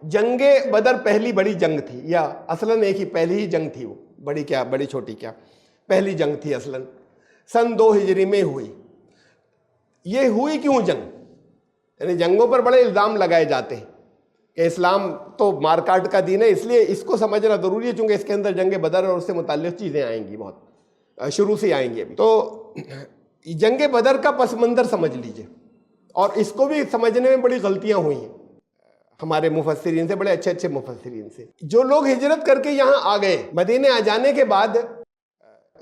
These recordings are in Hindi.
जंगे बदर पहली बड़ी जंग थी, या असलन एक ही पहली ही जंग थी, वो बड़ी क्या बड़ी छोटी क्या, पहली जंग थी असलन, सन 2 हिजरी में हुई। ये हुई क्यों जंग? यानी जंगों पर बड़े इल्ज़ाम लगाए जाते हैं कि इस्लाम तो मारकाट का दीन है, इसलिए इसको समझना ज़रूरी है, चूँकि इसके अंदर जंग बदर और उससे मुताल्लिक़ चीज़ें आएंगी, बहुत शुरू से आएंगी अभी। तो जंग बदर का पस मंज़र समझ लीजिए, और इसको भी समझने में बड़ी गलतियाँ हुई हैं हमारे मुफस्सिरीन से, बड़े अच्छे अच्छे मुफस्सिरीन से। जो लोग हिजरत करके यहाँ आ गए, मदीने आ जाने के बाद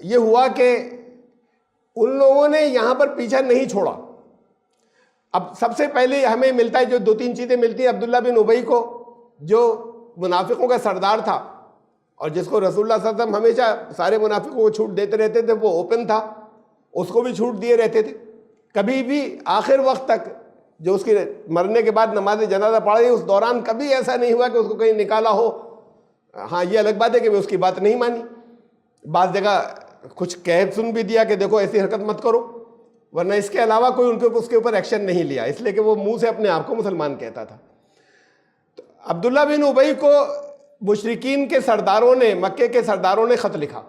ये हुआ कि उन लोगों ने यहाँ पर पीछा नहीं छोड़ा। अब सबसे पहले हमें मिलता है, जो 2-3 चीज़ें मिलती हैं अब्दुल्ला बिन उबई को, जो मुनाफिकों का सरदार था और जिसको रसूलुल्लाह सल्लल्लाहु अलैहि वसल्लम हमेशा सारे मुनाफिकों को छूट देते रहते थे, वो ओपन था, उसको भी छूट दिए रहते थे। कभी भी आखिर वक्त तक, जो उसके मरने के बाद नमाज जनाजा पढ़ी, उस दौरान कभी ऐसा नहीं हुआ कि उसको कहीं निकाला हो। हाँ, ये अलग बात है कि मैं उसकी बात नहीं मानी, बाज़ जगह कुछ कह सुन भी दिया कि देखो ऐसी हरकत मत करो, वरना इसके अलावा कोई उसके ऊपर एक्शन नहीं लिया, इसलिए कि वो मुंह से अपने आप को मुसलमान कहता था। तो अब्दुल्ला बिन उबई को मुशरिकीन के सरदारों ने, मक्के के सरदारों ने ख़त लिखा।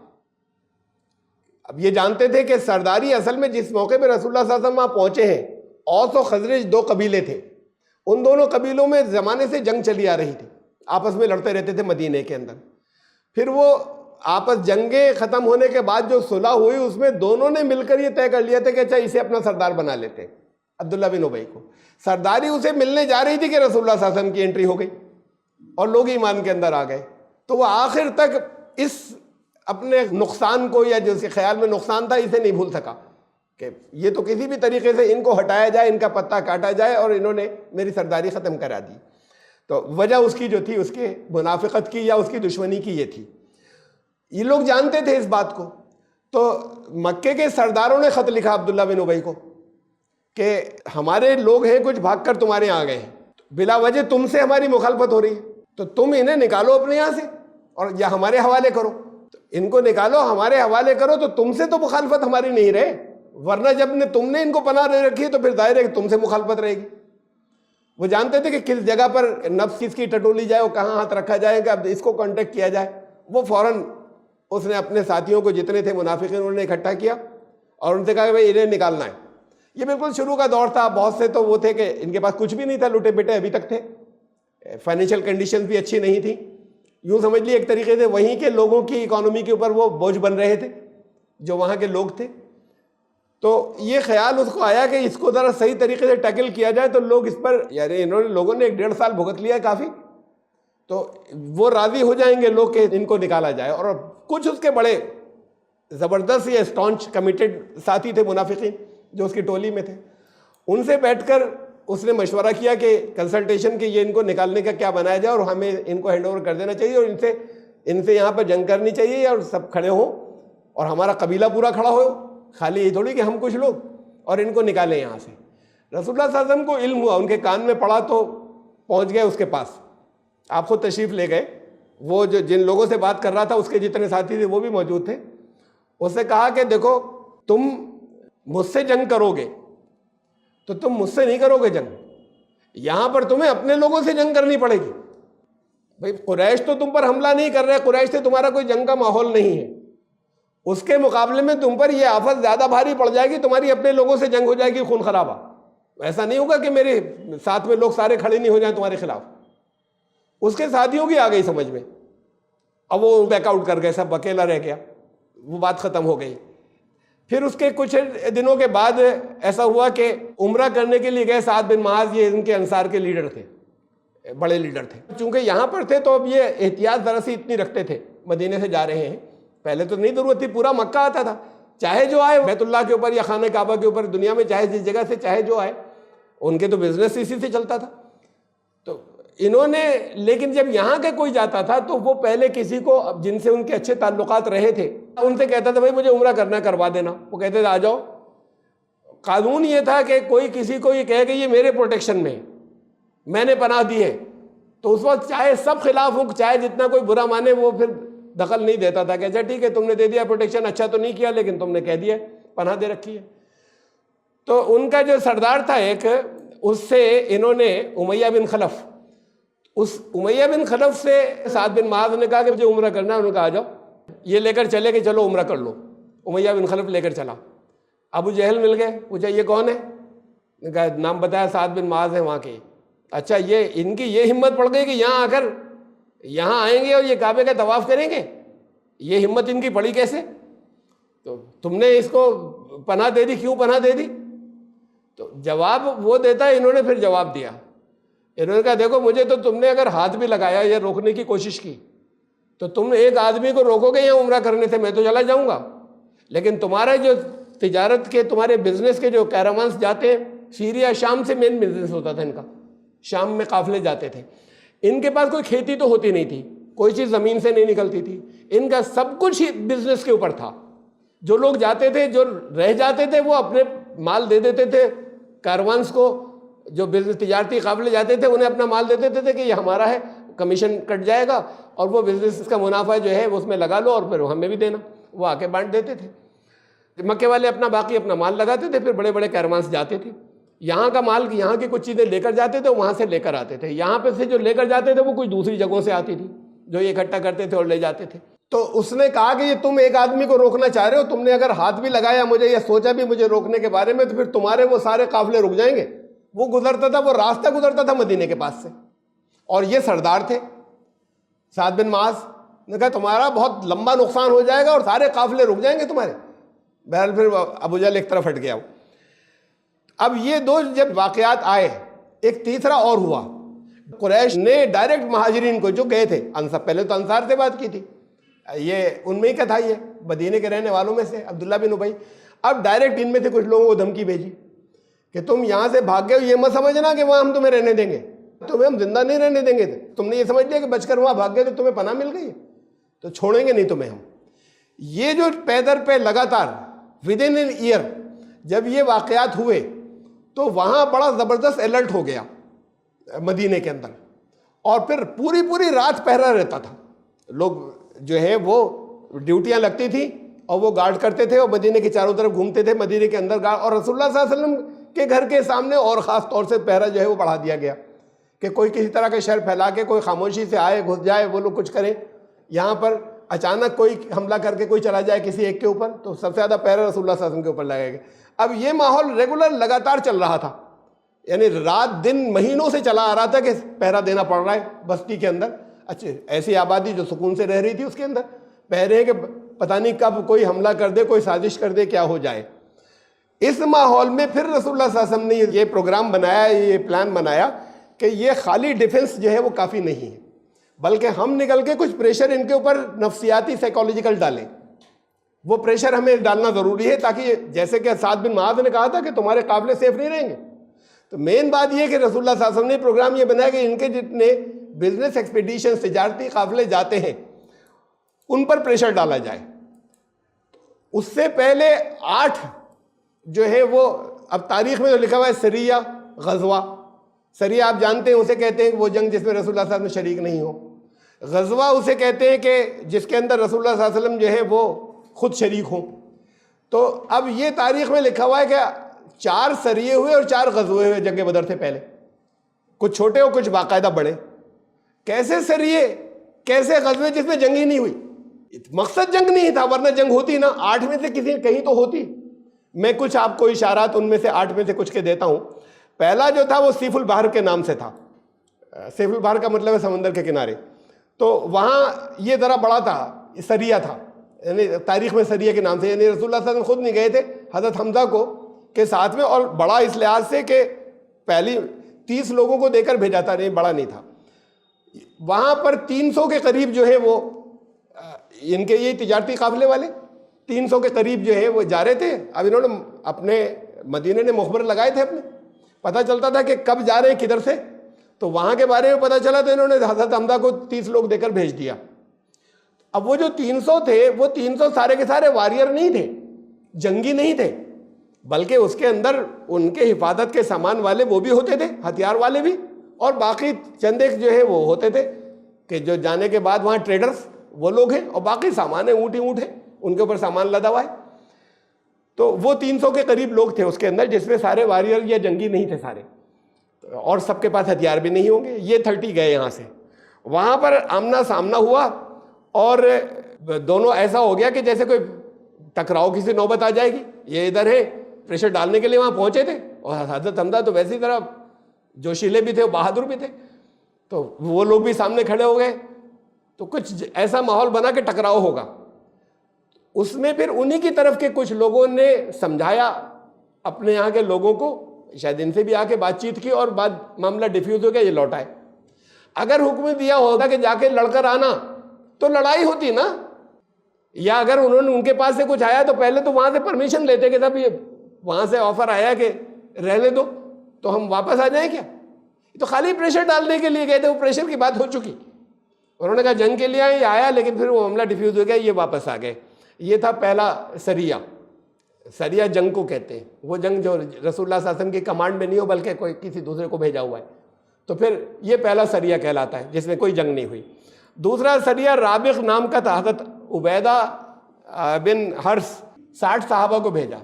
अब ये जानते थे कि सरदारी असल में जिस मौके पर रसूलुल्लाह सल्लल्लाहु अलैहि वसल्लम वहाँ पहुँचे हैं, औस और खजरज 2 कबीले थे, उन दोनों कबीलों में ज़माने से जंग चली आ रही थी, आपस में लड़ते रहते थे मदीने के अंदर। फिर वो आपस जंगें ख़त्म होने के बाद जो सुलह हुई, उसमें दोनों ने मिलकर ये तय कर लिया था कि अच्छा इसे अपना सरदार बना लेते हैं, अब्दुल्ला बिन उबई को। सरदारी उसे मिलने जा रही थी कि रसूलुल्लाह सल्लल्लाहु अलैहि वसल्लम की एंट्री हो गई और लोग ईमान के अंदर आ गए। तो वह आखिर तक इस अपने नुकसान को, या जो उसके ख्याल में नुकसान था, इसे नहीं भूल सका कि ये तो किसी भी तरीके से इनको हटाया जाए, इनका पत्ता काटा जाए, और इन्होंने मेरी सरदारी ख़त्म करा दी। तो वजह उसकी जो थी, उसके मुनाफिकत की या उसकी दुश्मनी की ये थी। ये लोग जानते थे इस बात को। तो मक्के के सरदारों ने ख़त लिखा अब्दुल्ला बिन उबई को कि हमारे लोग हैं कुछ, भागकर तुम्हारे यहाँ आ गए हैं, बिला वजह तुमसे हमारी मुखालफत हो रही है, तो तुम इन्हें निकालो अपने यहाँ से और या हमारे हवाले करो। तो इनको निकालो, हमारे हवाले करो, तो तुमसे तो मुखालफत हमारी नहीं रहे, वरना जब तुमने इनको पनाह दे रखी है तो फिर जाहिर है कि तुमसे मुखालफत रहेगी। वो जानते थे कि किस जगह पर नफ्स किसकी टटोली जाए, वो कहाँ हाथ रखा जाए कि अब इसको कांटेक्ट किया जाए। वो फ़ौरन उसने अपने साथियों को, जितने थे मुनाफिक, उन्होंने इकट्ठा किया और उनसे कहा कि भाई इन्हें निकालना है। ये बिल्कुल शुरू का दौर था, बहुत से तो वो थे कि इनके पास कुछ भी नहीं था, लुटे पिटे अभी तक थे, फाइनेंशियल कंडीशन भी अच्छी नहीं थी। यूँ समझ लिए एक तरीके से वहीं के लोगों की इकोनॉमी के ऊपर वो बोझ बन रहे थे, जो वहाँ के लोग थे। तो ये ख्याल उसको आया कि इसको ज़रा सही तरीके से टैकल किया जाए, तो लोग इस पर, यानी इन्होंने लोगों ने 1.5 साल भुगत लिया है काफ़ी, तो वो राज़ी हो जाएंगे लोग कि इनको निकाला जाए। और कुछ उसके बड़े ज़बरदस्त या स्टॉन्च कमिटेड साथी थे मुनाफिकीन जो उसकी टोली में थे, उनसे बैठकर उसने मशवरा किया कि कंसल्टेशन के ये इनको निकालने का क्या बनाया जाए और हमें इनको हैंड ओवर कर देना चाहिए और इनसे यहाँ पर जंग करनी चाहिए और सब खड़े हों और हमारा कबीला पूरा खड़ा हो, खाली ये थोड़ी कि हम कुछ लोग, और इनको निकालें यहाँ से। रसूलुल्लाह सल्लल्लाहु अलैहि वसल्लम को इल्म हुआ, उनके कान में पड़ा तो पहुँच गए उसके पास, आप खुद तशरीफ़ ले गए। वो जो जिन लोगों से बात कर रहा था उसके जितने साथी थे वो भी मौजूद थे। उससे कहा कि देखो, तुम मुझसे जंग करोगे तो तुम मुझसे नहीं करोगे जंग, यहाँ पर तुम्हें अपने लोगों से जंग करनी पड़ेगी। भाई कुरैश तो तुम पर हमला नहीं कर रहे, कुरैश से तुम्हारा कोई जंग का माहौल नहीं है, उसके मुकाबले में तुम पर यह आफत ज़्यादा भारी पड़ जाएगी, तुम्हारी अपने लोगों से जंग हो जाएगी, खून खराबा। ऐसा नहीं होगा कि मेरे साथ में लोग सारे खड़े नहीं हो जाएं तुम्हारे खिलाफ। उसके साथियों की आ गई समझ में, अब वो बैकआउट कर गए, सब अकेला रह गया, वो बात ख़त्म हो गई। फिर उसके कुछ दिनों के बाद ऐसा हुआ कि उम्रा करने के लिए गए साद बिन मुआज़, ये इनके अंसार के लीडर थे, बड़े लीडर थे। चूँकि यहाँ पर थे तो अब ये एहतियात ज़रा सी इतनी रखते थे, मदीने से जा रहे हैं, पहले तो नहीं ज़रूरत थी, पूरा मक्का आता था, चाहे जो आए बैतुल्लाह के ऊपर या खाने काबा के ऊपर, दुनिया में चाहे जिस जगह से चाहे जो आए, उनके तो बिजनेस इसी से चलता था। तो इन्होंने, लेकिन जब यहाँ के कोई जाता था तो वो पहले किसी को जिनसे उनके अच्छे ताल्लुकात रहे थे उनसे कहता था भाई मुझे उम्रा करना, करवा देना। वो कहते थे आ जाओ। कानून ये था कि कोई किसी को ये कहे कि ये मेरे प्रोटेक्शन में है, मैंने पनाह दी है, तो उस वक्त चाहे सब खिलाफ हो, चाहे जितना कोई बुरा माने, वो फिर दखल नहीं देता था कि अच्छा ठीक है तुमने दे दिया प्रोटेक्शन, अच्छा तो नहीं किया लेकिन तुमने कह दिया पनाह दे रखी है। तो उनका जो सरदार था एक, उससे इन्होंने, उमैया बिन खलफ, उस उमैया बिन खलफ से साद बिन माज ने कहा कि मुझे उम्रा करना है। उन्होंने कहा आ जाओ, ये लेकर चले कि चलो उम्रा कर लो। उमैया बिन खलफ लेकर चला। अबू जहल मिल गए, पूछा ये कौन है? कहा नाम बताया, साद बिन माज है वहाँ के। अच्छा, ये इनकी ये हिम्मत पड़ गई कि यहाँ आकर यहाँ आएंगे और ये काबे का तवाफ करेंगे, ये हिम्मत इनकी पड़ी कैसे? तो तुमने इसको पनाह दे दी, क्यों पनाह दे दी? तो जवाब वो देता है, इन्होंने फिर जवाब दिया। इन्होंने कहा देखो, मुझे तो तुमने अगर हाथ भी लगाया या रोकने की कोशिश की तो तुम एक आदमी को रोकोगे यहाँ उम्रा करने से, मैं तो चला जाऊँगा। लेकिन तुम्हारा जो तिजारत के, तुम्हारे बिजनेस के जो कैरावान्स जाते हैं, सीरिया शाम से मेन बिजनेस होता था इनका, शाम में काफिले जाते थे। इनके पास कोई खेती तो होती नहीं थी, कोई चीज़ ज़मीन से नहीं निकलती थी, इनका सब कुछ ही बिजनेस के ऊपर था। जो लोग जाते थे, जो रह जाते थे, वो अपने माल दे देते थे कारवान्स को। जो बिजनेस तिजारती काफिले जाते थे उन्हें अपना माल दे देते थे कि ये हमारा है, कमीशन कट जाएगा और वो बिजनेस का मुनाफा जो है वो उसमें लगा लो और फिर हमें भी देना। वो आके बांट देते थे। मक्के वाले अपना बाकी अपना माल लगाते थे, फिर बड़े बड़े कारवान्स जाते थे, यहाँ का माल, यहाँ की कुछ चीज़ें लेकर जाते थे, वहाँ से लेकर आते थे। यहाँ पे से जो लेकर जाते थे वो कुछ दूसरी जगहों से आती थी, जो ये इकट्ठा करते थे और ले जाते थे। तो उसने कहा कि ये तुम एक आदमी को रोकना चाह रहे हो, तुमने अगर हाथ भी लगाया मुझे या सोचा भी मुझे रोकने के बारे में, तो फिर तुम्हारे वो सारे काफिले रुक जाएंगे। वो गुजरता था, वो रास्ता गुजरता था मदीने के पास से, और ये सरदार थे साद बिन माज ने कहा तुम्हारा बहुत लंबा नुकसान हो जाएगा और सारे काफिले रुक जाएंगे तुम्हारे। बहरहाल फिर अबू जहल एक तरफ हट गया। अब ये दो जब वाकयात आए, एक तीसरा और हुआ। कुरैश ने डायरेक्ट महाजिरीन को जो गए थे, अंसार, पहले तो अंसार से बात की थी, ये उनमें ही का था, ये मदीने के रहने वालों में से अब्दुल्ला बिन उबई। अब डायरेक्ट इनमें से कुछ लोगों को धमकी भेजी कि तुम यहाँ से भाग गए, ये मत समझना कि वहाँ हम तुम्हें रहने देंगे, तुम्हें हम जिंदा नहीं रहने देंगे। तुमने ये समझ लिया कि बचकर वहाँ भाग गए तो तुम्हें पनाह मिल गई, तो छोड़ेंगे नहीं तुम्हें हम। ये जो पैदर पे लगातार विद इन एन ईयर जब ये वाकयात हुए तो वहाँ बड़ा ज़बरदस्त अलर्ट हो गया मदीने के अंदर, और फिर पूरी पूरी रात पहरा रहता था। लोग जो है वो ड्यूटियाँ लगती थी और वो गार्ड करते थे और मदीने के चारों तरफ घूमते थे, मदीने के अंदर गार्ड, और रसूलुल्लाह सल्लल्लाहु अलैहि वसल्लम के घर के सामने और ख़ास तौर से पहरा जो है वो बढ़ा दिया गया कि कोई किसी तरह के शर फैला के कोई खामोशी से आए, घुस जाए, वो लोग कुछ करें, यहाँ पर अचानक कोई हमला करके कोई चला जाए किसी एक के ऊपर, तो सबसे ज़्यादा पहरा रसूलुल्लाह सल्लल्लाहु अलैहि वसल्लम के ऊपर लगाएगा। अब ये माहौल रेगुलर लगातार चल रहा था, यानी रात दिन महीनों से चला आ रहा था कि पहरा देना पड़ रहा है बस्ती के अंदर। अच्छे ऐसी आबादी जो सुकून से रह रही थी उसके अंदर पहरे कि पता नहीं कब कोई हमला कर दे, कोई साजिश कर दे, क्या हो जाए। इस माहौल में फिर रसूलुल्लाह सल्लल्लाहु अलैहि वसल्लम ने ये प्रोग्राम बनाया, ये प्लान बनाया कि ये खाली डिफेंस जो है वो काफ़ी नहीं है, बल्कि हम निकल के कुछ प्रेशर इनके ऊपर नफ्सियाती साइकोलॉजिकल डालें। वो प्रेशर हमें डालना ज़रूरी है ताकि जैसे कि साद बिन माज ने कहा था कि तुम्हारे काफिले सेफ नहीं रहेंगे। तो मेन बात यह कि रसूलुल्लाह सल्लल्लाहु अलैहि वसल्लम ने प्रोग्राम ये बनाया कि इनके जितने बिजनेस एक्सपीडिशन तिजारती काफिले जाते हैं उन पर प्रेशर डाला जाए। उससे पहले 8 जो है वो, अब तारीख में जो लिखा हुआ है सरिया गजवा, सरिया आप जानते हैं उसे कहते हैं वो जंग जिसमें रसूलुल्लाह सल्लल्लाहु अलैहि वसल्लम शरीक नहीं हो। गजवा उसे कहते हैं कि जिसके अंदर रसूलुल्लाह सल्लल्लाहु अलैहि वसल्लम जो है वो खुद शरीक हों। तो अब ये तारीख में लिखा हुआ है कि 4 सरिये हुए और 4 गजवे हुए जंग बदर से पहले, कुछ छोटे और कुछ बाकायदा बड़े। कैसे सरिये, कैसे गजवे जिसमें जंग ही नहीं हुई? मकसद जंग नहीं था, वरना जंग होती ना, 8 में से किसी कहीं तो होती। मैं कुछ आपको इशारात उनमें से 8 में से कुछ के देता हूँ। पहला जो था वो सीफुल बहर के नाम से था। सीफुल बहर का मतलब है समंदर के किनारे। तो वहाँ ये ज़रा बड़ा था, सरिया था, यानी तारीख में सरिया के नाम से, यानी रसूलुल्लाह सल्लल्लाहु अलैहि वसल्लम खुद नहीं गए थे, हज़रत हमज़ा को के साथ में, और बड़ा इस लिहाज से कि पहली 30 लोगों को देकर भेजा था, नहीं बड़ा नहीं था। वहाँ पर 300 के करीब जो है वो इनके ये तिजारती काफिले वाले 300 के करीब जो है वो जा रहे थे। अब इन्होंने अपने मदीने ने मुखबर लगाए थे अपने, पता चलता था कि कब जा रहे हैं किधर से, तो वहाँ के बारे में पता चला तो इन्होंने हज़रत हमज़ा को 30 लोग देकर भेज दिया। अब वो जो 300 थे वो 300 सारे के सारे वारियर नहीं थे, जंगी नहीं थे, बल्कि उसके अंदर उनके हिफाजत के सामान वाले वो भी होते थे, हथियार वाले भी, और बाकी चंद एक जो है वो होते थे कि जो जाने के बाद वहाँ ट्रेडर्स वो लोग हैं, और बाकी सामान है, ऊँट ही ऊँट है, उनके ऊपर सामान लदा हुआ है। तो वो 300 के करीब लोग थे उसके अंदर, जिसमें सारे वारियर या जंगी नहीं थे सारे। और सबके पास हथियार भी नहीं होंगे, ये 30 गए यहाँ से। वहाँ पर आमना सामना हुआ और दोनों ऐसा हो गया कि जैसे कोई टकराव की सी नौबत आ जाएगी। ये इधर है, प्रेशर डालने के लिए वहाँ पहुँचे थे, और हजरत हमजा तो वैसी तरह जोशीले भी थे, बहादुर भी थे, तो वो लोग भी सामने खड़े हो गए। तो कुछ ऐसा माहौल बना कि टकराव होगा। उसमें फिर उन्हीं की तरफ के कुछ लोगों ने समझाया अपने यहाँ के लोगों को, शायद इनसे भी आके बातचीत की, और बाद मामला डिफ्यूज हो गया, ये लौटाए। अगर हुक्म दिया होता कि जाके लड़कर आना तो लड़ाई होती ना, या अगर उन्होंने उनके पास से कुछ आया तो पहले तो वहां से परमिशन लेते कि साहब ये वहां से ऑफर आया कि रहने दो तो हम वापस आ जाएं क्या। तो खाली प्रेशर डालने के लिए गए थे, वो प्रेशर की बात हो चुकी। उन्होंने कहा जंग के लिए आए, आया, लेकिन फिर वो मामला डिफ्यूज हो गया, ये वापस आ गए। ये था पहला सरिया। सरिया जंग को कहते हैं, वो जंग जो रसूलुल्लाह सल्लल्लाहु अलैहि वसल्लम की कमांड में नहीं हो बल्कि कोई किसी दूसरे को भेजा हुआ है, तो फिर ये पहला सरिया कहलाता है जिसमें कोई जंग नहीं हुई। दूसरा सरिया राबिग नाम का था, हज़रत उबैदा बिन हर्स 60 सहाबा को भेजा।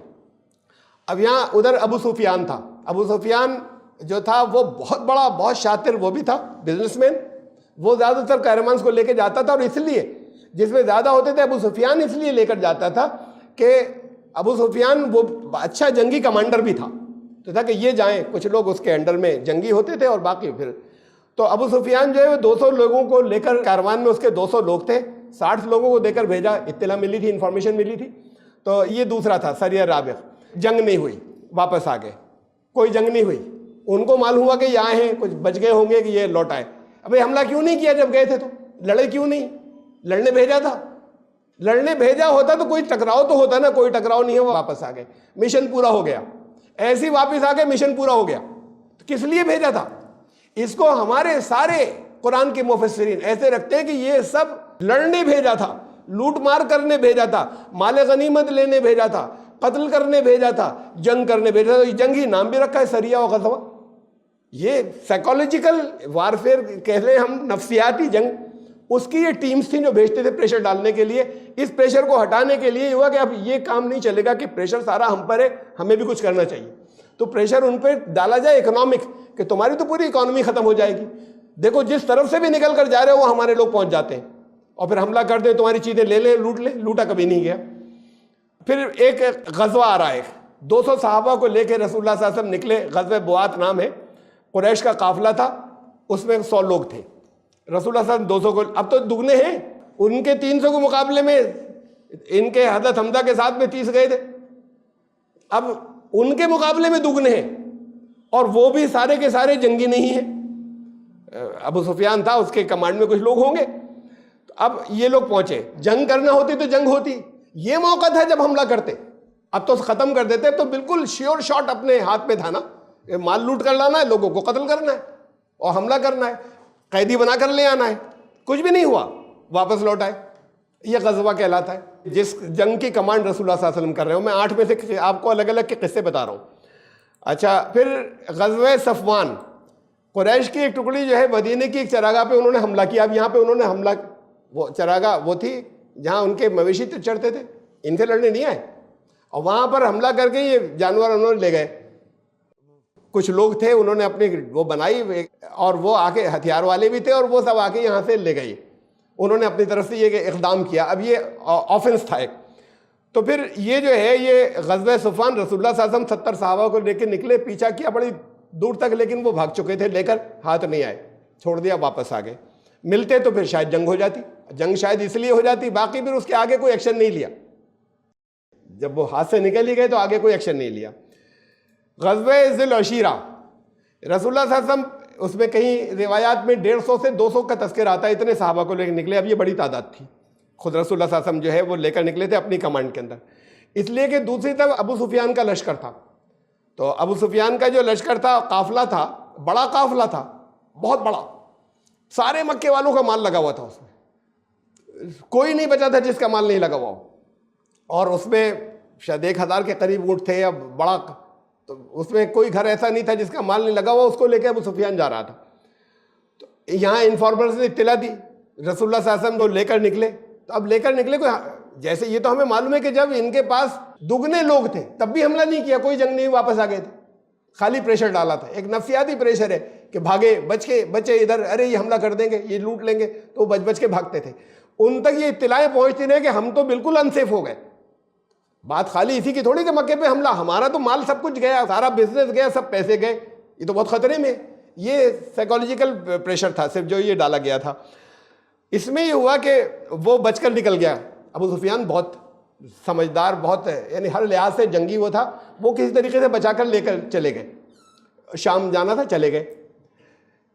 अब यहाँ उधर अबू सुफियान था। अबू सुफियान जो था वो बहुत बड़ा, बहुत शातिर वो भी था, बिजनेसमैन। वो ज़्यादातर कैरवान्स को लेकर जाता था, और इसलिए जिसमें ज़्यादा होते थे अबू सुफियान इसलिए लेकर जाता था कि अबू सुफियान वो अच्छा जंगी कमांडर भी था, तो था कि ये जाएं, कुछ लोग उसके अंडर में जंगी होते थे और बाकी फिर। तो अबू सुफियान जो है वो 200 लोगों को लेकर, कारवान में उसके 200 लोग थे, 60 लोगों को देकर भेजा, इत्तला मिली थी, इंफॉर्मेशन मिली थी। तो ये दूसरा था सरिया राबिग। जंग नहीं हुई, वापस आ गए, कोई जंग नहीं हुई। उनको मालूम हुआ कि यहाँ हैं, कुछ बच गए होंगे कि ये लौट आए। अबे हमला क्यों नहीं किया जब गए थे, तो लड़े क्यों नहीं? लड़ने भेजा था, लड़ने भेजा होता तो कोई टकराव तो होता ना, कोई टकराव नहीं है, वो वापस आ गए, मिशन पूरा हो गया। ऐसे ही वापस आ गए, मिशन पूरा हो गया। तो किस लिए भेजा था? इसको हमारे सारे कुरान के मुफस्सिरीन ऐसे रखते हैं कि ये सब लड़ने भेजा था, लूट मार करने भेजा था, माले गनीमत लेने भेजा था, कत्ल करने भेजा था, जंग करने भेजा था। जंग ही नाम भी रखा है, सरिया और गज़वा। ये साइकोलॉजिकल वारफेयर कह लें हम, नफ्सियाती जंग, उसकी ये टीम्स थी जो भेजते थे प्रेशर डालने के लिए। इस प्रेशर को हटाने के लिए हुआ कि अब ये काम नहीं चलेगा कि प्रेशर सारा हम पर है, हमें भी कुछ करना चाहिए। तो प्रेशर उन पर डाला जाए इकोनॉमिक, कि तुम्हारी तो पूरी इकोनॉमी खत्म हो जाएगी। देखो जिस तरफ से भी निकल कर जा रहे हो वो हमारे लोग पहुंच जाते हैं, और फिर हमला कर दे, तुम्हारी चीजें ले ले, लूट ले। लूटा कभी नहीं गया। फिर एक गजवा आ रहा है, 200 सहाबा को लेकर रसूलुल्लाह सल्लल्लाहु अलैहि वसल्लम निकले। गजवा बुआत नाम है, कुरैश का काफिला था, उसमें 100 लोग थे। रसूलुल्लाह सल्लल्लाहु अलैहि वसल्लम 200 को, अब तो दुगने हैं उनके 300 के मुकाबले में, इनके हज़रत हमजा के साथ में 30 गए थे, अब उनके मुकाबले में दुगने हैं, और वो भी सारे के सारे जंगी नहीं है। अबू सुफियान था, उसके कमांड में कुछ लोग होंगे। तो अब ये लोग पहुंचे, जंग करना होती तो जंग होती, ये मौका था जब हमला करते। अब तो खत्म कर देते, तो बिल्कुल श्योर शॉट अपने हाथ में था ना, माल लूट कर लाना है, लोगों को कत्ल करना है और हमला करना है, कैदी बना कर ले आना है। कुछ भी नहीं हुआ, वापस लौट आए। यह गजवा कहलाता है, जिस जंग की कमांड रसूलुल्लाह सल्लल्लाहु अलैहि वसल्लम कर रहे हो। मैं 8 में से आपको अलग अलग के किस्से बता रहा हूँ। अच्छा, फिर गज़वे सफ़वान, कुरैश की एक टुकड़ी जो है मदीने की एक चरागाह पे उन्होंने हमला किया। अब यहाँ पे उन्होंने हमला, वो चरागाह वो थी जहाँ उनके मवेशी चढ़ते थे, इनसे लड़ने नहीं आए, और वहाँ पर हमला करके ये जानवर उन्होंने ले गए। कुछ लोग थे, उन्होंने अपनी वो बनाई, और वो आके हथियार वाले भी थे, और वो सब आके यहाँ से ले गए। उन्होंने अपनी तरफ से ये इक़दाम किया। अब ये ऑफेंस था एक। तो फिर ये जो है, ये गज़वे सफ़वान, रसूलुल्लाह सल्लल्लाहु अलैहि वसल्लम 70 सहाबा को लेकर निकले, पीछा किया बड़ी दूर तक, लेकिन वो भाग चुके थे, लेकर हाथ नहीं आए, छोड़ दिया, वापस आ गए। मिलते तो फिर शायद जंग हो जाती। जंग शायद इसलिए हो जाती, बाकी फिर उसके आगे कोई एक्शन नहीं लिया। जब वो हाथ से निकल ही गए तो आगे कोई एक्शन नहीं लिया। गज़वे ज़िल अशीरा, रसूलुल्लाह सल्लल्लाहु अलैहि वसल्लम, उसमें कहीं रिवायात में 150 से 200 का तस्करा आता है, इतने सहाबा को लेकर निकले। अब ये बड़ी तादाद थी, खुद रसूलुल्लाह सल्लल्लाहु अलैहि वसल्लम जो है वो लेकर निकले थे अपनी कमांड के अंदर, इसलिए कि दूसरी तरफ अबू सुफियान का लश्कर था। तो अबू सुफियान का जो लश्कर था, काफिला था, बड़ा काफिला था, बहुत बड़ा, सारे मक्के वालों का माल लगा हुआ था उसमें, कोई नहीं बचा था जिसका माल नहीं लगा हुआ हो। और उसमें शायद 1000 के करीब ऊँट थे, अब बड़ा, तो उसमें कोई घर ऐसा नहीं था जिसका माल नहीं लगा हुआ। उसको लेकर अबू सुफियान जा रहा था। तो यहाँ इन्फॉर्मर्स ने इत्तला दी, रसूलुल्लाह सल्लल्लाहु अलैहि वसल्लम को लेकर निकले। तो अब लेकर निकले कोई, जैसे ये तो हमें मालूम है कि जब इनके पास दुगने लोग थे तब भी हमला नहीं किया, कोई जंग नहीं, वापस आ गए थे। खाली प्रेशर डाला था, एक नफ्सियाती प्रेशर है कि भागे, बच्चे इधर, अरे ये हमला कर देंगे, ये लूट लेंगे, तो बच के भागते थे। उन तक ये इत्तलाएं पहुंचती रही कि हम तो बिल्कुल अनसेफ हो गए। बात खाली इसी की थोड़ी कि मक्के पे हमला, हमारा तो माल सब कुछ गया, सारा बिजनेस गया, सब पैसे गए, ये तो बहुत खतरे में। ये साइकोलॉजिकल प्रेशर था सिर्फ जो ये डाला गया था। इसमें ये हुआ कि वो बचकर निकल गया। अबू सुफियान बहुत समझदार, बहुत यानी हर लिहाज से जंगी वो था, वो किसी तरीके से बचाकर लेकर चले गए। शाम जाना था, चले गए।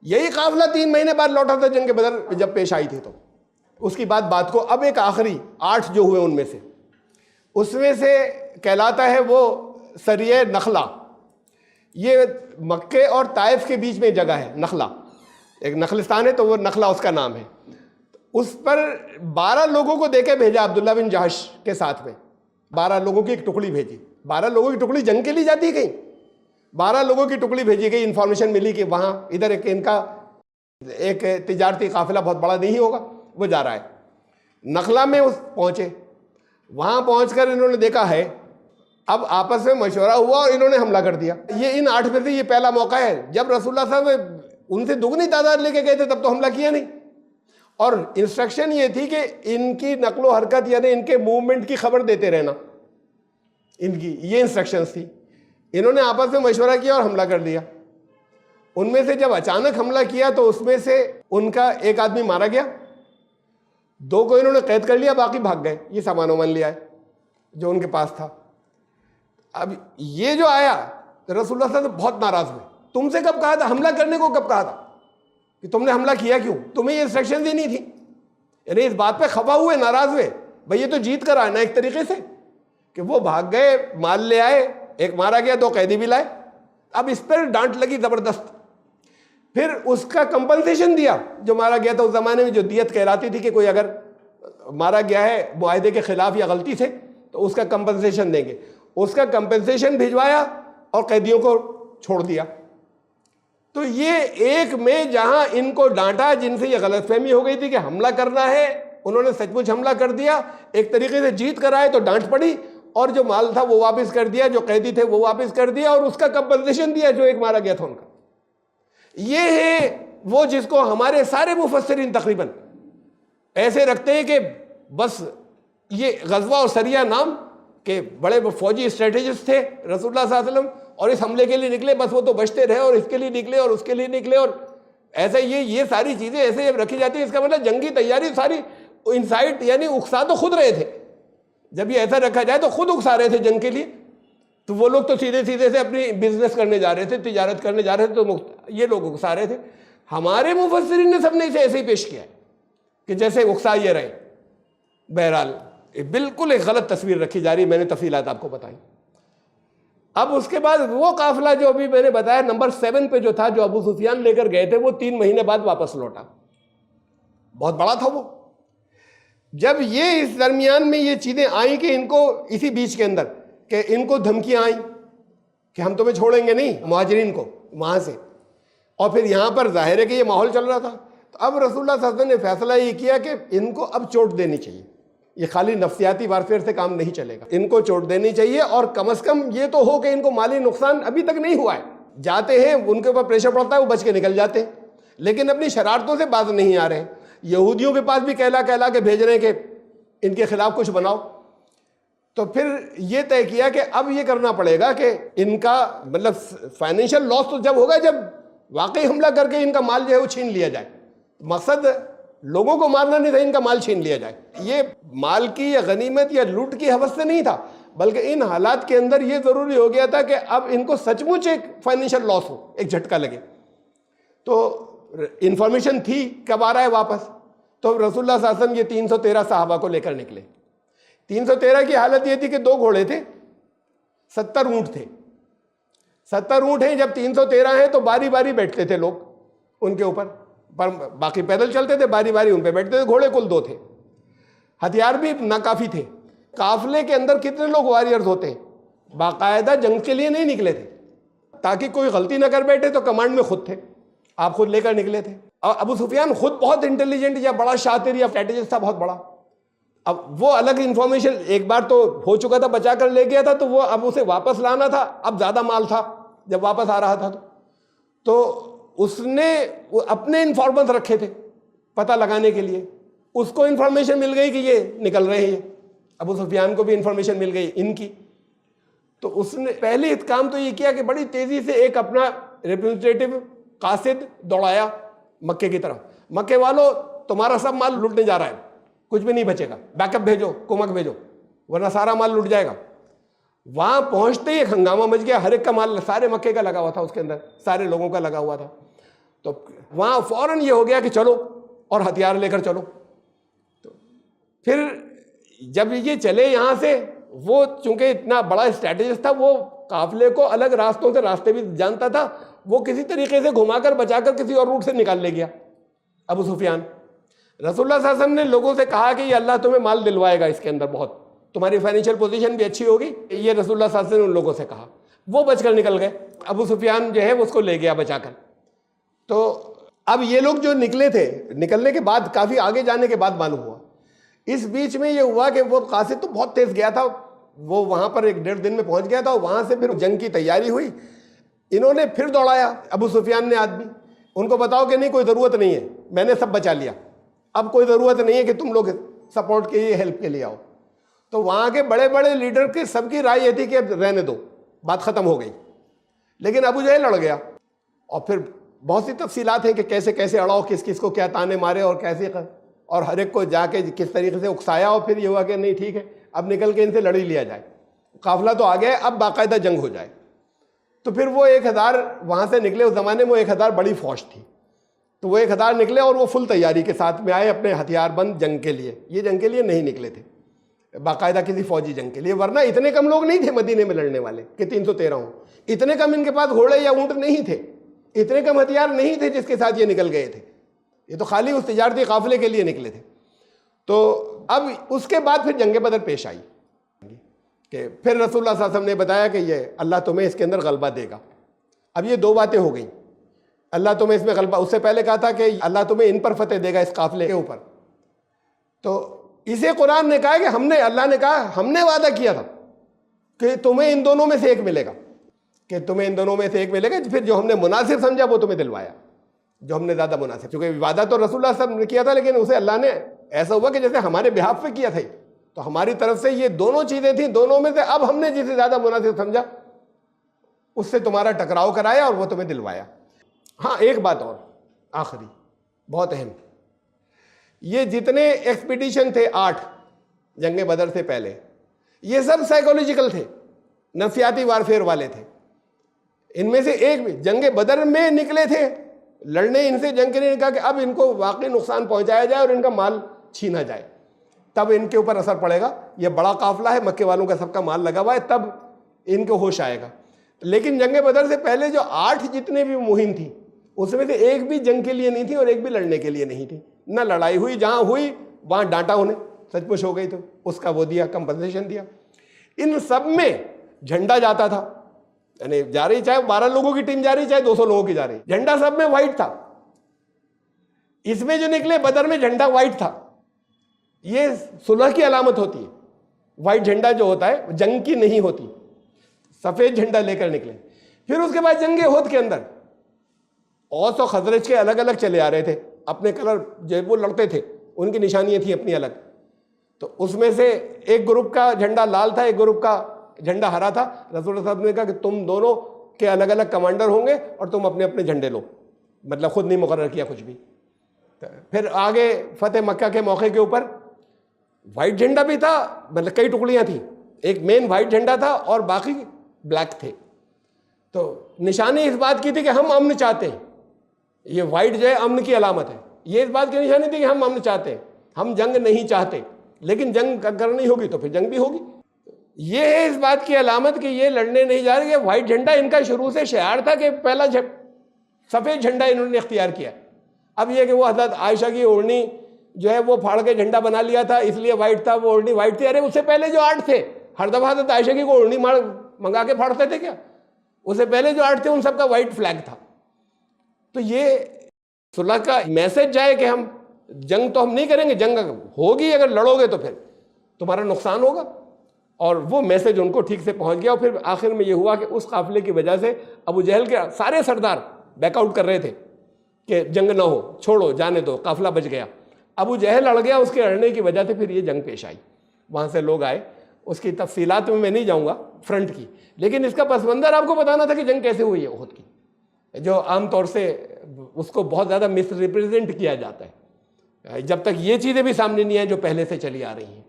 यही काफिला 3 महीने बाद लौटा था जंग बदर जब पेश आई थी। तो उसकी बात को अब एक आखिरी 8 जो हुए उनमें से, उसमें से कहलाता है वो सरिया नखला। ये मक्के और ताइफ के बीच में जगह है, नखला, एक नखलिस्तान है तो वो नखला उसका नाम है। उस पर 12 लोगों को देके भेजा अब्दुल्ला बिन जहश के साथ में। 12 लोगों की एक टुकड़ी भेजी। 12 लोगों की टुकड़ी जंग के लिए जाती है कहीं, 12 लोगों की टुकड़ी भेजी गई। इंफॉर्मेशन मिली कि वहाँ इधर इनका एक तिजारती काफिला बहुत बड़ा नहीं होगा, वो जा रहा है। नखला में उस पहुँचे, वहाँ पहुँचकर इन्होंने देखा है, अब आपस में मशवरा हुआ और इन्होंने हमला कर दिया। ये इन 8 में से ये पहला मौका है। जब रसूलुल्लाह साहब उनसे दुगनी तादाद लेके गए थे तब तो हमला किया नहीं। और इंस्ट्रक्शन ये थी कि इनकी नकलो हरकत यानी इनके मूवमेंट की खबर देते रहना, इनकी ये इंस्ट्रक्शंस थी। इन्होंने आपस में मशवरा किया और हमला कर दिया। उनमें से जब अचानक हमला किया तो उसमें से उनका एक आदमी मारा गया, 2 को इन्होंने कैद कर लिया, बाकी भाग गए। ये सामान वामान लिया है जो उनके पास था। अब ये जो आया रसूलुल्लाह साहब बहुत नाराज हुए। तुमसे कब कहा था हमला करने को, कब कहा था कि तुमने हमला किया क्यों, तुम्हें ये इंस्ट्रक्शन ही नहीं थी। यानी इस बात पे खफा हुए, नाराज हुए। भाई ये तो जीत कर आना एक तरीके से, कि वो भाग गए, माल ले आए, एक मारा गया, 2 कैदी भी लाए। अब इस पर डांट लगी जबरदस्त। फिर उसका कंपनसेशन दिया जो मारा गया था। उस जमाने में जो दियत कहलाती थी कि कोई अगर मारा गया है मुआहदे के खिलाफ या गलती से तो उसका कंपनसेशन देंगे। उसका कंपनसेशन भिजवाया और कैदियों को छोड़ दिया। तो ये एक में जहां इनको डांटा, जिनसे ये गलतफहमी हो गई थी कि हमला करना है, उन्होंने सचमुच हमला कर दिया। एक तरीके से जीत कर आए तो डांट पड़ी, और जो माल था वो वापस कर दिया, जो कैदी थे वो वापस कर दिया, और उसका कंपनसेशन दिया जो एक मारा गया था उनका। ये है वो जिसको हमारे सारे मुफस्सिरीन तकरीबन ऐसे रखते हैं कि बस ये गज़वा और सरिया नाम के बड़े फौजी स्ट्रेटेजिस्ट थे रसूलुल्लाह सल्लल्लाहु अलैहि वसल्लम, और इस हमले के लिए निकले, बस वो तो बचते रहे, और इसके लिए निकले और उसके लिए निकले, और ऐसे ये सारी चीज़ें ऐसे रखी जाती है। इसका मतलब जंगी तैयारी सारी इंसाइट, यानी उकसा तो खुद रहे थे। जब ये ऐसा रखा जाए तो खुद उकसा रहे थे जंग के लिए। तो वो लोग तो सीधे से अपनी बिजनेस करने जा रहे थे, तिजारत करने जा रहे थे, तो ये लोग उकसा रहे थे। हमारे मुफस्सिरीन ने सबने इसे ऐसे ही पेश किया है कि जैसे उकसा ये रहे। बहरहाल बिल्कुल एक गलत तस्वीर रखी जा रही, मैंने तफसीलात आपको बताई। अब उसके बाद वो काफिला जो अभी मैंने बताया नंबर 7 पे जो था, जो अबू सुफियान लेकर गए थे, वो 3 महीने बाद वापस लौटा। बहुत बड़ा था वो। जब ये इस दरमियान में ये चीज़ें आई कि इनको इसी बीच के अंदर कि इनको धमकियां आई कि हम तुम्हें छोड़ेंगे नहीं, मुहाजिरीन को वहाँ से, और फिर यहाँ पर जाहिर है कि ये माहौल चल रहा था। तो अब रसूलुल्लाह सल्लल्लाहु अलैहि वसल्लम ने फैसला ये किया कि इनको अब चोट देनी चाहिए। ये खाली नफ्सियाती वारफेयर से काम नहीं चलेगा, इनको चोट देनी चाहिए, और कम से कम ये तो हो कि इनको माली नुकसान अभी तक नहीं हुआ है। जाते हैं, उनके ऊपर प्रेशर पड़ता है, वो बच के निकल जाते हैं, लेकिन अपनी शरारतों से बाज नहीं आ रहे हैं। यहूदियों के पास भी कहला के भेज रहे हैं कि इनके खिलाफ कुछ बनाओ। तो फिर ये तय किया कि अब ये करना पड़ेगा कि इनका मतलब फाइनेंशियल लॉस तो जब होगा जब वाकई हमला करके इनका माल जो है वो छीन लिया जाए। मकसद लोगों को मारना नहीं था, इनका माल छीन लिया जाए। ये माल की या गनीमत या लूट की हवस से नहीं था, बल्कि इन हालात के अंदर ये ज़रूरी हो गया था कि अब इनको सचमुच एक फाइनेंशियल लॉस हो, एक झटका लगे। तो इंफॉर्मेशन थी कब आ रहा है वापस। तो रसूलुल्लाह सल्लल्लाहु अलैहि वसल्लम ये 313 सहाबा को लेकर निकले। 313 की हालत ये थी कि 2 घोड़े थे, 70 ऊँट थे। 70 ऊँट हैं, जब 313 हैं तो बारी बारी बैठते थे लोग उनके ऊपर, पर बाकी पैदल चलते थे, बारी बारी उन पे बैठते थे। घोड़े कुल 2 थे, हथियार भी नाकाफी थे। काफिले के अंदर कितने लोग वॉरियर्स होते हैं, बाकायदा जंग के लिए नहीं निकले थे ताकि कोई गलती ना कर बैठे, तो कमांड में खुद थे, आप खुद लेकर निकले थे। और अबू सुफियान खुद बहुत इंटेलिजेंट या बड़ा शातिर या स्ट्रेटेजिस्ट था, बहुत बड़ा। अब वो अलग इंफॉर्मेशन एक बार तो हो चुका था, बचा कर ले गया था, तो वो अब उसे वापस लाना था। अब ज़्यादा माल था, जब वापस आ रहा था तो उसने अपने इन्फॉर्मेंस रखे थे पता लगाने के लिए, उसको इन्फॉर्मेशन मिल गई कि ये निकल रहे हैं, अबू सुफियान को भी इन्फॉर्मेशन मिल गई इनकी। तो उसने पहले काम तो ये किया कि बड़ी तेजी से एक अपना रिप्रेजेंटेटिव कासिद दौड़ाया मक्के की तरफ, मक्के वालों तुम्हारा सब माल लूटने जा रहा है, कुछ भी नहीं बचेगा, बैकअप भेजो, कुमक भेजो, वरना सारा माल लूट जाएगा। वहां पहुंचते ही एक हंगामा मच गया, हर एक का माल सारे मक्के का लगा हुआ था, उसके अंदर सारे लोगों का लगा हुआ था। तो वहां फौरन ये हो गया कि चलो और हथियार लेकर चलो। तो फिर जब ये चले यहां से, वो चूंकि इतना बड़ा स्ट्रैटेजिस्ट था, वो काफिले को अलग रास्तों से रास्ते भी जानता था, वो किसी तरीके से घुमाकर बचाकर किसी और रूट से निकाल ले गया अबू सुफियान। रसूलुल्लाह सल्लल्लाहु अलैहि वसल्लम ने लोगों से कहा कि ये अल्लाह तुम्हें माल दिलवाएगा, इसके अंदर बहुत तुम्हारी फाइनेंशियल पोजीशन भी अच्छी होगी, ये रसूलुल्लाह सल्लल्लाहु अलैहि वसल्लम ने उन लोगों से कहा। वो बचकर निकल गए, अबू सुफियान जो है वो उसको ले गया बचाकर। तो अब ये लोग जो निकले थे, निकलने के बाद काफी आगे जाने के बाद मालूम हुआ, इस बीच में ये हुआ कि वो कासिद तो बहुत तेज गया था, वो वहां पर 1-1.5 दिन में पहुंच गया था। वहां से फिर जंग की तैयारी हुई, इन्होंने फिर दौड़ाया अबू सुफियान ने आदमी, उनको बताओ कि नहीं कोई ज़रूरत नहीं है, मैंने सब बचा लिया, अब कोई ज़रूरत नहीं है कि तुम लोग सपोर्ट के लिए हेल्प के लिए आओ। तो वहाँ के बड़े बड़े लीडर की सबकी राय ये थी कि अब रहने दो, बात ख़त्म हो गई। लेकिन अबू जहल लड़ गया, और फिर बहुत सी तफसीलात हैं कि कैसे कैसे अड़ाओ, किस किस को क्या ताने मारे और कैसे और हर एक को जाके किस तरीके से उकसाया, और फिर ये हुआ कि नहीं ठीक है अब निकल के इनसे लड़ ही लिया जाए, काफिला तो आ गया, अब बाकायदा जंग हो जाए। तो फिर वो 1000 वहाँ से निकले, उस ज़माने में वो 1000 बड़ी फौज थी, तो वो 1000 निकले और वो फुल तैयारी के साथ में आए अपने हथियारबंद जंग के लिए। ये जंग के लिए नहीं निकले थे बाकायदा किसी फौजी जंग के लिए, वरना इतने कम लोग नहीं थे मदीने में लड़ने वाले कि 313 हों, इतने कम इनके पास घोड़े या ऊँट नहीं थे, इतने कम हथियार नहीं थे जिसके साथ ये निकल गए थे, ये तो खाली उस तिजारती काफिले के लिए निकले थे। तो अब उसके बाद फिर जंग बदर पेश आई कि फिर रसूलुल्लाह सल्लल्लाहु अलैहि वसल्लम ने बताया कि ये अल्लाह तुम्हें इसके अंदर गलबा देगा। अब ये दो बातें हो गई, अल्लाह तुम्हें इसमें गलबा, उससे पहले कहा था कि अल्लाह तुम्हें इन पर फतेह देगा, इस काफिले के ऊपर। तो इसे कुरान ने कहा कि अल्लाह ने कहा हमने वादा किया था कि तुम्हें इन दोनों में से एक मिलेगा, कि तुम्हें इन दोनों में से एक मिलेगा। फिर जो हमने मुनासिब समझा वो तुम्हें दिलवाया, जो हमने ज़्यादा मुनासिब, क्योंकि वादा तो रसूलुल्लाह सल्लल्लाहु अलैहि वसल्लम ने किया था, लेकिन उसे अल्लाह ने ऐसा हुआ कि जैसे हमारे बिहाफ पे किया था, तो हमारी तरफ से ये दोनों चीज़ें थी, दोनों में से अब हमने जिसे ज़्यादा मुनासिब समझा उससे तुम्हारा टकराव कराया और वो तुम्हें दिलवाया। हाँ, एक बात और आखिरी बहुत अहम, ये जितने एक्सपीडिशन थे 8 जंग बदर से पहले, ये सब साइकोलॉजिकल थे, नफसियाती वारफेयर वाले थे। इनमें से एक भी जंग बदर में निकले थे लड़ने, इनसे जंग के लिए कहा कि अब इनको वाकई नुकसान पहुंचाया जाए और इनका माल छीना जाए, तब इनके ऊपर असर पड़ेगा। ये बड़ा काफिला है, मक्के वालों का सबका माल लगा हुआ है, तब इनको होश आएगा। लेकिन जंग बदर से पहले जो 8 जितने भी मुहिम थी, उसमें से एक भी जंग के लिए नहीं थी और एक भी लड़ने के लिए नहीं थी। ना लड़ाई हुई, जहां हुई वहां डांटा उन्हें, सचमुच हो गई तो उसका वो दिया, कंपनसेशन दिया। इन सब में झंडा जाता था, यानी जा रही चाहे 12 लोगों की टीम जा रही चाहे 200 लोगों की जा रही, झंडा सब में व्हाइट था। इसमें जो निकले बदर में झंडा व्हाइट था, ये सुलह की अलामत होती है। व्हाइट झंडा जो होता है जंग की नहीं होती, सफेद झंडा लेकर निकले। फिर उसके बाद जंगे ओहद के अंदर औस और खजरज के अलग अलग चले आ रहे थे, अपने कलर जो वो लड़ते थे उनकी निशानियां थी अपनी अलग। तो उसमें से एक ग्रुप का झंडा लाल था, एक ग्रुप का झंडा हरा था। रसूल साहब ने कहा कि तुम दोनों के अलग अलग कमांडर होंगे और तुम अपने अपने झंडे लो, मतलब खुद नहीं मुकर्रर किया कुछ भी। फिर आगे फतेह मक्का के मौके के ऊपर वाइट झंडा भी था, मतलब कई टुकड़ियां थी, एक मेन वाइट झंडा था और बाकी ब्लैक थे। तो निशानी इस बात की थी कि हम अमन चाहते हैं, ये वाइट जो है अमन की अलामत है। ये इस बात की निशानी थी कि हम अमन चाहते हैं, हम जंग नहीं चाहते, लेकिन जंग करनी होगी तो फिर जंग भी होगी। ये है इस बात की अलामत कि ये लड़ने नहीं जा रहे। व्हाइट झंडा इनका शुरू से शिआर था कि पहला सफ़ेद झंडा इन्होंने इख्तियार किया। अब यह कि वो हज़रत आयशा की ओढ़नी जो है वो फाड़ के झंडा बना लिया था, इसलिए व्हाइट था, वो ओढ़नी व्हाइट थी। अरे उससे पहले जो 8 थे, हर दफ़ा हज़रत आयशा की ओढ़नी मंगा के फाड़ते थे क्या? उससे पहले जो 8 थे उन सबका व्हाइट फ्लैग था। तो ये सुलह का मैसेज जाए कि हम जंग तो हम नहीं करेंगे, जंग होगी, अगर लड़ोगे तो फिर तुम्हारा नुकसान होगा और वो मैसेज उनको ठीक से पहुंच गया। और फिर आखिर में ये हुआ कि उस काफिले की वजह से अबू जहल के सारे सरदार बैकआउट कर रहे थे कि जंग ना हो, छोड़ो, जाने दो, काफिला बच गया। अबू जहल अड़ गया, उसके अड़ने की वजह से फिर ये जंग पेश आई। वहाँ से लोग आए, उसकी तफसीलात में मैं नहीं जाऊँगा फ्रंट की, लेकिन इसका पस मंज़र आपको बताना था कि जंग कैसे हुई है उहद की, जो आमतौर से उसको बहुत ज़्यादा मिस रिप्रेजेंट किया जाता है। जब तक ये चीज़ें भी सामने नहीं आई जो पहले से चली आ रही हैं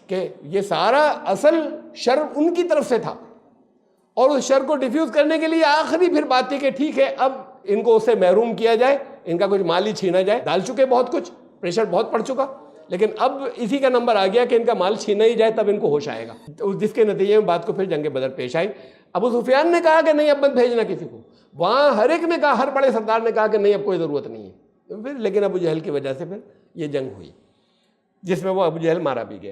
कि ये सारा असल शर उनकी तरफ से था, और उस शर को डिफ्यूज़ करने के लिए आखिरी फिर बात थी कि ठीक है अब इनको उससे महरूम किया जाए, इनका कुछ माल ही छीना जाए। डाल चुके बहुत कुछ, प्रेशर बहुत पड़ चुका, लेकिन अब इसी का नंबर आ गया कि इनका माल छीना ही जाए, तब इनको होश आएगा। तो जिसके नतीजे में बात को फिर जंग बदर पेश आई। अबू सुफियान ने कहा कि नहीं अब मत भेजना किसी को, वहाँ हर एक ने कहा, हर बड़े सरदार ने कहा कि नहीं अब कोई ज़रूरत नहीं है। तो फिर लेकिन अबू जहल की वजह से फिर ये जंग हुई जिसमें वो अबू जहल मारा भी गया।